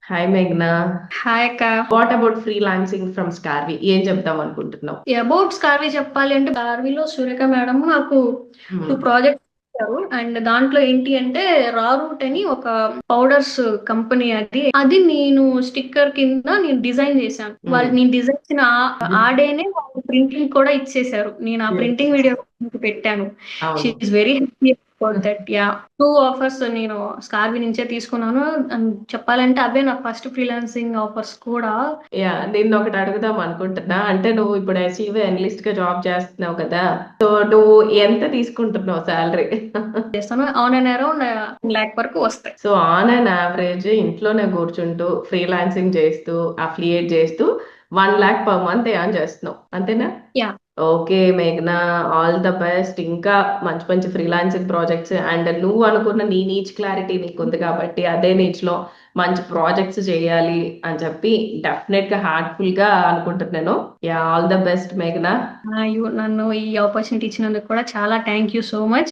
Hi మేఘ్నా. Hi అక్క. What about freelancing from Scarvi? ఏం చెప్దాం అనుకుంటున్నావు? అబౌట్ స్కార్వీ చెప్పాలి అంటే స్కార్వీలో సురేఖ మేడం నాకు టూ హ్మ్. ప్రాజెక్ట్స్ ఇచ్చారు. అండ్ దాంట్లో ఏంటి అంటే రా రూట్ అని ఒక పౌడర్స్ కంపెనీ. అది నేను స్టిక్కర్ కింద నేను డిజైన్ చేశాను. హ్మ్. వాళ్ళు నేను డిజైన్ చేసిన ఆ డేనే వాళ్ళు ప్రింటింగ్ కూడా ఇచ్చేశారు. నేను ఆ Yes. ప్రింటింగ్ వీడియో పెట్టాను. షీ అవును. Is very happy about that. Yeah, two offers నేను స్కార్వీ నుంచే తీసుకున్నాను. అండ్ చెప్పాలంటే అవే నా ఫస్ట్ ఫ్రీలాన్సింగ్ ఆఫర్స్ కూడా. యా, నేను ఒకటి అడుగుదాం అనుకుంటున్నా. అంటే నువ్వు ఇప్పుడు ఎస్ఈవి అనలిస్ట్ గా జాబ్ చేస్తున్నావు కదా, సో నువ్వు ఎంత తీసుకుంటున్నావు శాలరీ? చేస్తాను. ఆన్ అండ్ అరౌండ్ లాక్ వరకు వస్తాయి. సో ఆన్ అండ్ యావరేజ్ ఇంట్లోనే కూర్చుంటూ ఫ్రీలాన్సింగ్ చేస్తూ అఫిలియేట్ చేస్తూ 1 lakh per month ఏం చేస్తున్నావు, అంతేనా? యా. ఓకే మేఘ్నా, ఆల్ ద బెస్ట్. ఇంకా మంచి మంచి ఫ్రీలాన్సింగ్ ప్రాజెక్ట్స్ అండ్ నువ్వు అనుకున్న నీ నీచ్ క్లారిటీ నీకు ఉంది కాబట్టి అదే నీచ్ లో మంచి ప్రాజెక్ట్స్ చేయాలి అని చెప్పి డెఫినెట్ గా హార్ట్ఫుల్ గా అనుకుంటున్నాను. యా, ఆల్ ద బెస్ట్ మేఘ్నా. నన్ను ఈ ఆపర్చునిటీ ఇచ్చినందుకు కూడా చాలా థ్యాంక్ యూ సో మచ్.